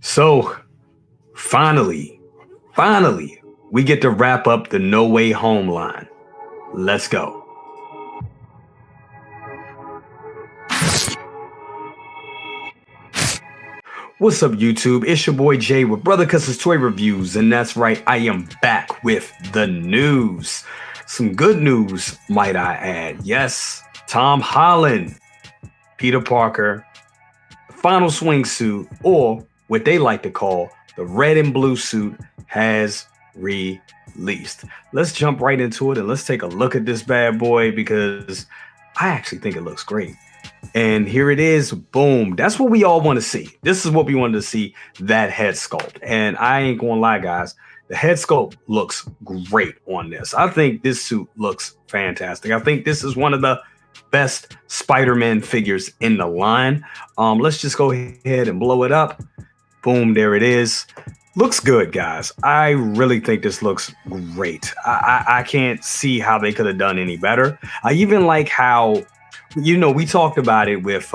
So finally, we get to wrap up the No Way Home line. Let's go. What's up, YouTube? It's your boy Jay with Brother Cuss's Toy Reviews, and that's right, I am back with the news. Some good news, might I add. Yes, Tom Holland, Peter Parker, the final swing suit, or what they like to call the red and blue suit, has released. Let's jump right into it and let's take a look at this bad boy because I actually think it looks great. And here it is. Boom. That's what we all want to see. This is what we wanted to see, that head sculpt. And I ain't going to lie, guys. The head sculpt looks great on this. I think this suit looks fantastic. I think this is one of the best Spider-Man figures in the line. Let's just go ahead and blow it up. Boom. There it is. Looks good, guys. I really think this looks great. I can't see how they could have done any better. I even like how, we talked about it with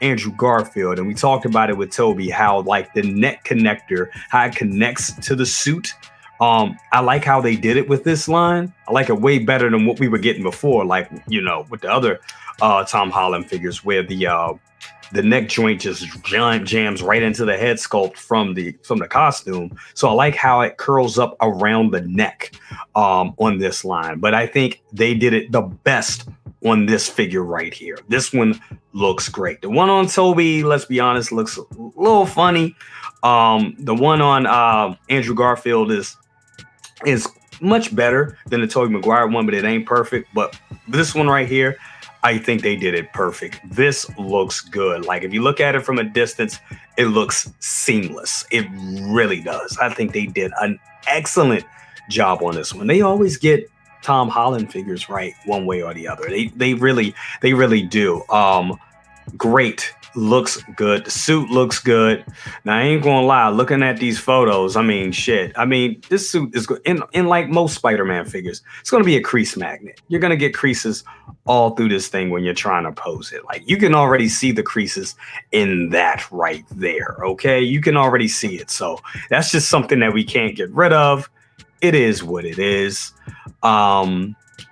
Andrew Garfield, and we talked about it with Toby, how like the neck connector, how it connects to the suit. I like how they did it with this line. I like it way better than what we were getting before, like, with the other Tom Holland figures, where the neck joint just jams right into the head sculpt from the costume. So I like how it curls up around the neck on this line. But I think they did it the best on this figure right here. This one looks great. The one on Toby, let's be honest, looks a little funny. The one on Andrew Garfield is much better than the Tobey Maguire one, but it ain't perfect. But this one right here, I think they did it perfect. This looks good. Like, if you look at it from a distance, it looks seamless. It really does. I think they did an excellent job on this one. They always get Tom Holland figures right one way or the other. They really do. Great. Looks good. The suit looks good. Now, I ain't gonna lie, looking at these photos, I mean, shit. I mean, this suit is good. In like most Spider-Man figures, it's gonna be a crease magnet. You're gonna get creases all through this thing when you're trying to pose it. Like, you can already see the creases in that right there. Okay, you can already see it. So that's just something that we can't get rid of. It is what it is.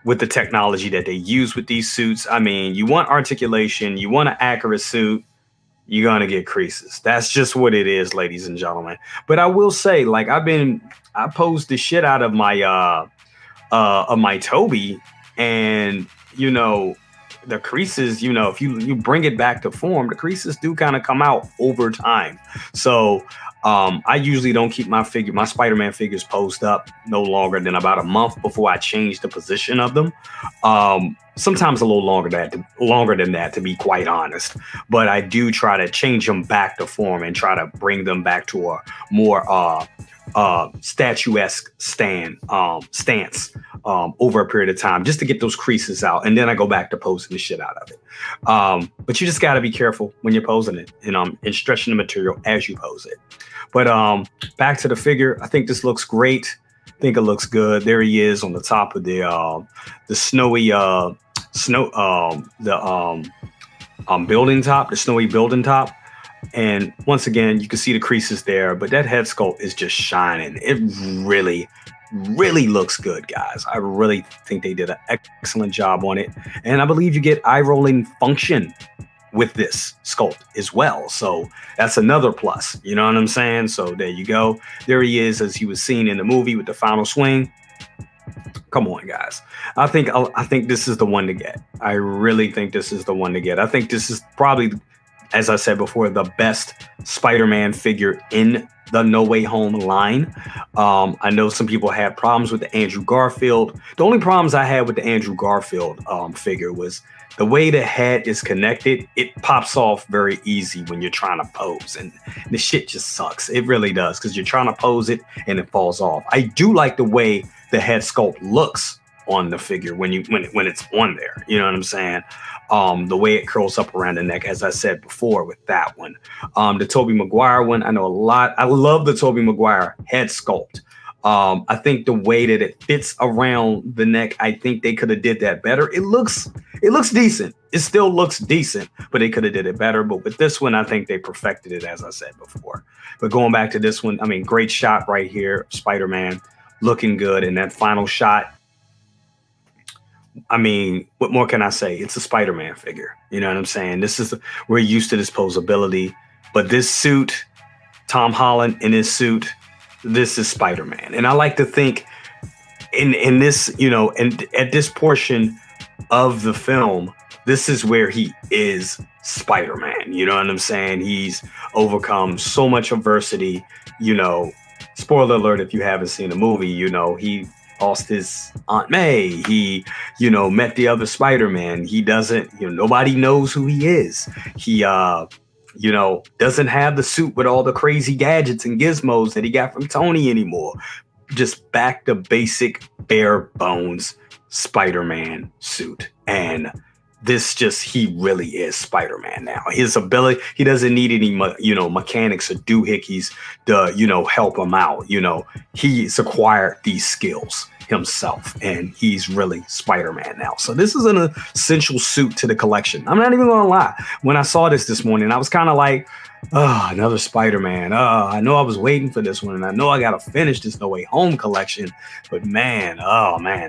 With the technology that they use with these suits, I mean, you want articulation, you want an accurate suit, you're gonna get creases. That's just what it is, ladies and gentlemen. But I will say, like, I posed the shit out of my Toby, and the creases, if you bring it back to form, the creases do kind of come out over time. So I usually don't keep my Spider-Man figures posed up no longer than about a month before I change the position of them. Sometimes a little longer than that, to be quite honest. But I do try to change them back to form and try to bring them back to a more statuesque stance over a period of time, just to get those creases out, and then I go back to posing the shit out of it. But you just got to be careful when you're posing it, and stretching the material as you pose it. But back to the figure, I think this looks great. I think it looks good. There he is on the top of the snowy building top, the snowy building top. And once again, you can see the creases there, but that head sculpt is just shining. It really, really looks good, guys. I really think they did an excellent job on it. And I believe you get eye rolling function with this sculpt as well. So that's another plus. You know what I'm saying? So there you go. There he is, as he was seen in the movie with the final swing. Come on, guys. I think this is the one to get. I really think this is the one to get. I think this is probably, as I said before, the best Spider-Man figure in the No Way Home line. I know some people had problems with the Andrew Garfield. The only problems I had with the Andrew Garfield figure was the way the head is connected. It pops off very easy when you're trying to pose, and the shit just sucks. It really does, because you're trying to pose it and it falls off. I do like the way the head sculpt looks on the figure when it's on there. You know what I'm saying? The way it curls up around the neck, as I said before with that one. The Tobey Maguire one, I know a lot. I love the Tobey Maguire head sculpt. I think the way that it fits around the neck, I think they could have did that better. It looks decent. It still looks decent, but they could have did it better. But with this one, I think they perfected it, as I said before. But going back to this one, I mean, great shot right here, Spider-Man looking good, and that final shot. I mean, what more can I say? It's a Spider-Man figure. You know what I'm saying? We're used to this posability, but this suit, Tom Holland in his suit, this is Spider-Man. And I like to think in this, and at this portion of the film, this is where he is Spider-Man. You know what I'm saying? He's overcome so much adversity, you know. Spoiler alert if you haven't seen the movie, he lost his Aunt May. He, met the other Spider-Man. He doesn't, nobody knows who he is. He doesn't have the suit with all the crazy gadgets and gizmos that he got from Tony anymore. Just back to basic bare bones Spider-Man suit. And he really is Spider-Man now. His ability, he doesn't need any, mechanics or doohickeys to, help him out. He's acquired these skills himself, and he's really Spider-Man now. So this is an essential suit to the collection. I'm not even gonna lie. When I saw this morning, I was kind of like, oh, another Spider-Man. I know I was waiting for this one, and I know I gotta finish this No Way Home collection, but man,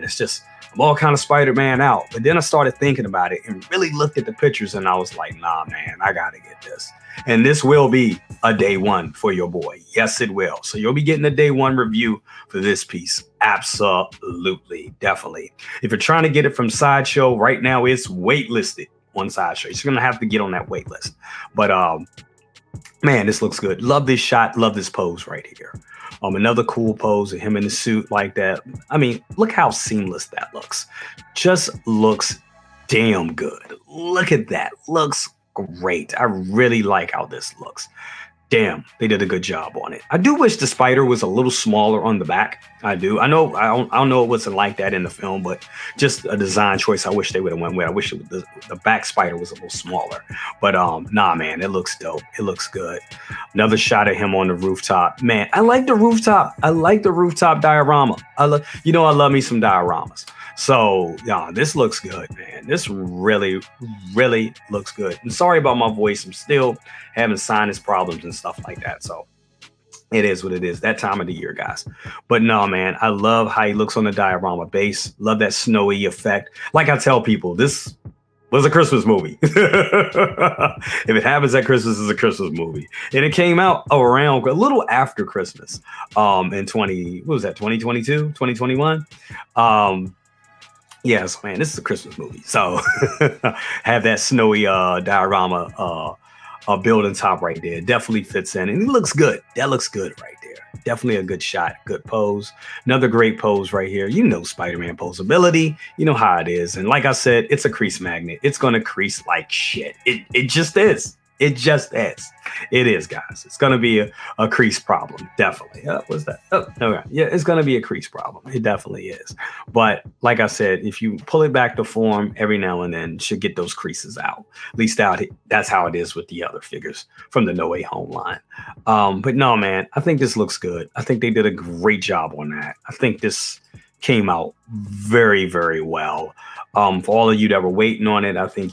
it's just, I'm all kind of Spider-Man out. But then I started thinking about it and really looked at the pictures, and I was like, nah, man, I gotta get this. And this will be a day one for your boy. Yes, it will. So you'll be getting a day one review for this piece. Absolutely. Definitely. If you're trying to get it from Sideshow, right now it's waitlisted on Sideshow. You're going to have to get on that wait list. But man, this looks good. Love this shot. Love this pose right here. Another cool pose of him in the suit like that. I mean, look how seamless that looks. Just looks damn good. Look at that. Looks great. I really like how this looks. Damn, they did a good job on it. I do wish the spider was a little smaller on the back. I do. I don't know it wasn't like that in the film, but just a design choice I wish they would have went with. I wish the back spider was a little smaller. But nah, man, it looks dope. It looks good. Another shot of him on the rooftop. Man, I like the rooftop. I like the rooftop diorama. I love me some dioramas. So, yeah, this looks good, man. This really, really looks good. I'm sorry about my voice. I'm still having sinus problems and stuff like that. So it is what it is. That time of the year, guys. But no, man, I love how he looks on the diorama base. Love that snowy effect. Like I tell people, this was a Christmas movie. If it happens at Christmas, it's a Christmas movie. And it came out around a little after Christmas. In 2022, 2021. Yes, man, this is a Christmas movie. So have that snowy diorama building top right there. Definitely fits in. And it looks good. That looks good right there. Definitely a good shot. Good pose. Another great pose right here. Spider-Man posability. You know how it is. And like I said, it's a crease magnet. It's going to crease like shit. It just is. It just is. It is, guys. It's going to be a crease problem. Definitely. What's that? Oh, okay. Yeah, it's going to be a crease problem. It definitely is. But like I said, if you pull it back to form every now and then, should get those creases out. At least that's how it is with the other figures from the No Way Home line. But no, man, I think this looks good. I think they did a great job on that. I think this came out very, very well. For all of you that were waiting on it, I think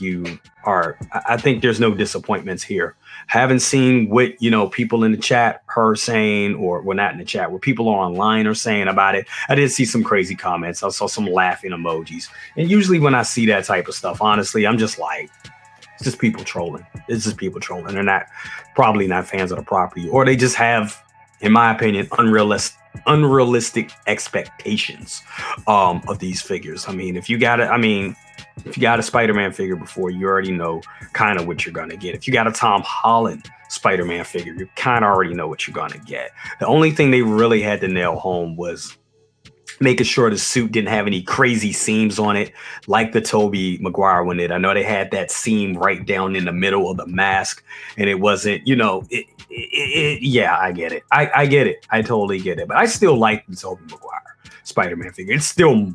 there's no disappointments here. Haven't seen what, people in the chat are saying, or well, not in the chat, where people are online are saying about it. I did see some crazy comments. I saw some laughing emojis. And usually when I see that type of stuff, honestly, I'm just like, it's just people trolling. It's just people trolling. They're probably not fans of the property, or they just have, in my opinion, unrealistic expectations of these figures. I mean, if you got a Spider-Man figure before, you already know kind of what you're going to get. If you got a Tom Holland Spider-Man figure, you kind of already know what you're going to get. The only thing they really had to nail home was making sure the suit didn't have any crazy seams on it, like the Tobey Maguire one did. I know they had that seam right down in the middle of the mask, and it wasn't, yeah, I get it. I get it. I totally get it. But I still like the Tobey Maguire Spider-Man figure. It's still,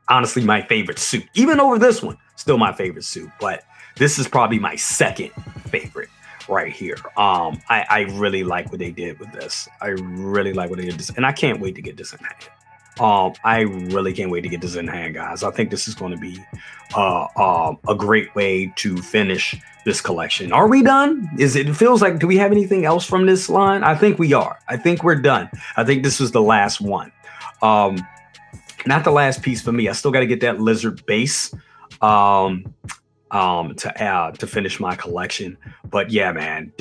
honestly, my favorite suit. Even over this one, still my favorite suit. But this is probably my second favorite right here. I really like what they did with this. I really like what they did this, and I can't wait to get this in hand. I really can't wait to get this in hand, guys. I think this is going to be a great way to finish this collection. Are we done? It feels like, do we have anything else from this line? I think we are. I think we're done. I think this was the last one. Not the last piece for me. I still got to get that lizard base to finish my collection. But yeah, man,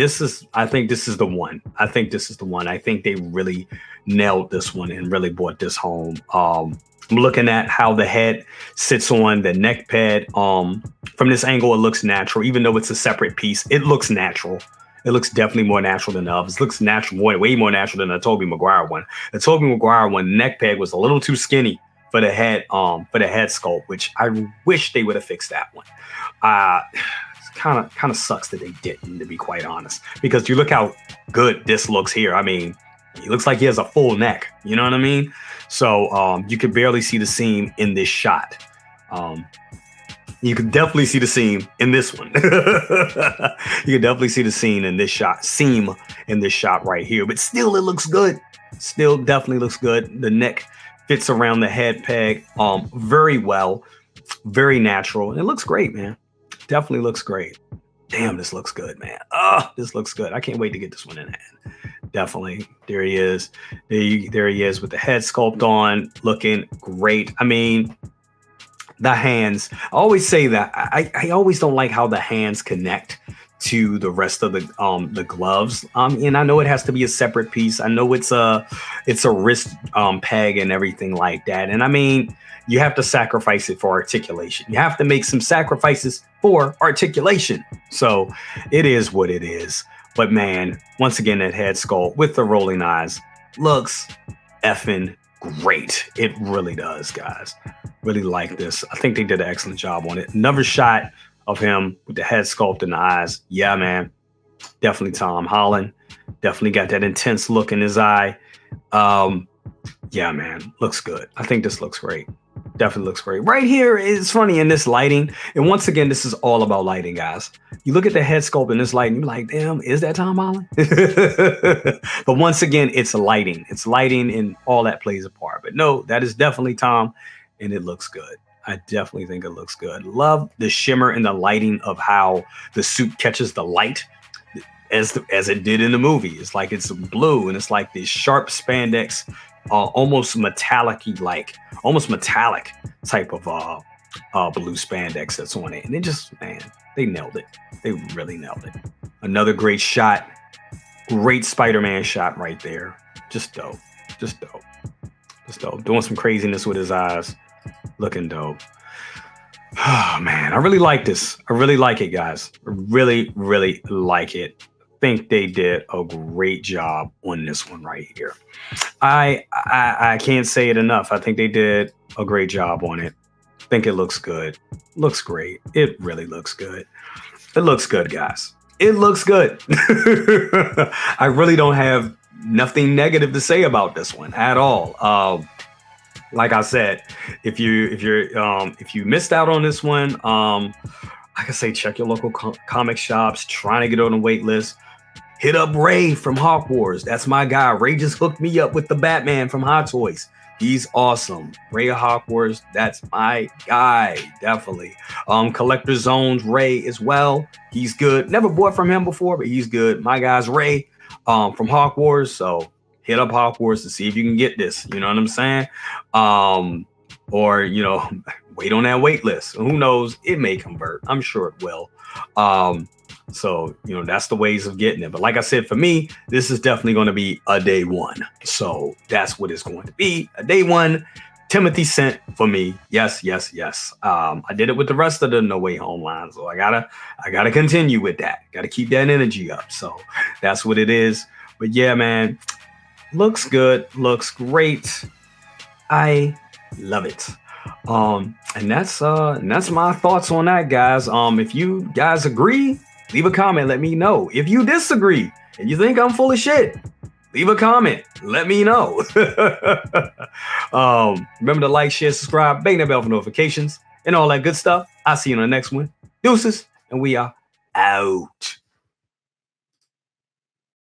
I think this is the one. I think this is the one. I think they really nailed this one and really brought this home. I'm looking at how the head sits on the neck pad. From this angle, it looks natural. Even though it's a separate piece, it looks natural. It looks definitely more natural than the others. It looks natural, way more natural than the Tobey Maguire one. The Tobey Maguire one, neck pad was a little too skinny for the head sculpt, which I wish they would have fixed that one. Kind of sucks that they didn't, to be quite honest, because you look how good this looks here. I mean, he looks like he has a full neck. You know what I mean? So you can barely see the seam in this shot. You can definitely see the seam in this one. You can definitely see the seam in this shot right here. But still, it looks good. Still definitely looks good. The neck fits around the head peg very well. Very natural. And it looks great, man. Definitely looks great. Damn, this looks good, man. Oh, this looks good. I can't wait to get this one in hand. Definitely. There he is. There he is with the head sculpt on, looking great. I mean, the hands. I always say that. I always don't like how the hands connect to the rest of the gloves. And I know it has to be a separate piece. I know it's a wrist peg and everything like that. And I mean, you have to sacrifice it for articulation. You have to make some sacrifices for articulation. So it is what it is. But man, once again, that head sculpt with the rolling eyes looks effing great. It really does, guys. Really like this. I think they did an excellent job on it. Another shot of him with the head sculpt and the eyes. Yeah, man. Definitely Tom Holland. Definitely got that intense look in his eye. Yeah, man. Looks good. I think this looks great. Definitely looks great. Right here is funny in this lighting. And once again, this is all about lighting, guys. You look at the head sculpt in this lighting, you're like, damn, is that Tom Holland? But once again, it's lighting. It's lighting and all that plays a part. But no, that is definitely Tom, and it looks good. I definitely think it looks good. Love the shimmer and the lighting of how the suit catches the light as it did in the movie. It's like it's blue and it's like this sharp spandex, almost metallic type of blue spandex that's on it. And it just, man, they nailed it. They really nailed it. Another great shot. Great Spider-Man shot right there. Just dope. Just dope. Just dope. Doing some craziness with his eyes. Looking dope. Oh, man, I really like this. I really like it, guys. I really, really like it. Think they did a great job on this one right here. I can't say it enough. I think they did a great job on it. Think it looks good. Looks great. It really looks good. It looks good, guys. It looks good. I really don't have nothing negative to say about this one at all. Like I said, if you missed out on this one, I can say check your local comic shops. Trying to get on the wait list. Hit up Ray from Hawk Wars. That's my guy. Ray just hooked me up with the Batman from Hot Toys. He's awesome. Ray of Hawk Wars. That's my guy. Definitely. Collector Zones Ray as well. He's good. Never bought from him before, but he's good. My guy's Ray from Hawk Wars. So hit up Hawk Wars to see if you can get this. You know what I'm saying? Or, wait on that wait list. Who knows? It may convert. I'm sure it will. So, that's the ways of getting it. But like I said, for me, this is definitely going to be a day one. So that's what it's going to be. A day one. Timothy sent for me. Yes, yes, yes. I did it with the rest of the No Way Home line. So I gotta continue with that. Gotta keep that energy up. So that's what it is. But yeah, man, looks good. Looks great. I love it. And that's my thoughts on that, guys. If you guys agree, leave a comment. Let me know. If you disagree and you think I'm full of shit, leave a comment. Let me know. Remember to like, share, subscribe, bang that bell for notifications, and all that good stuff. I'll see you on the next one. Deuces, and we are out.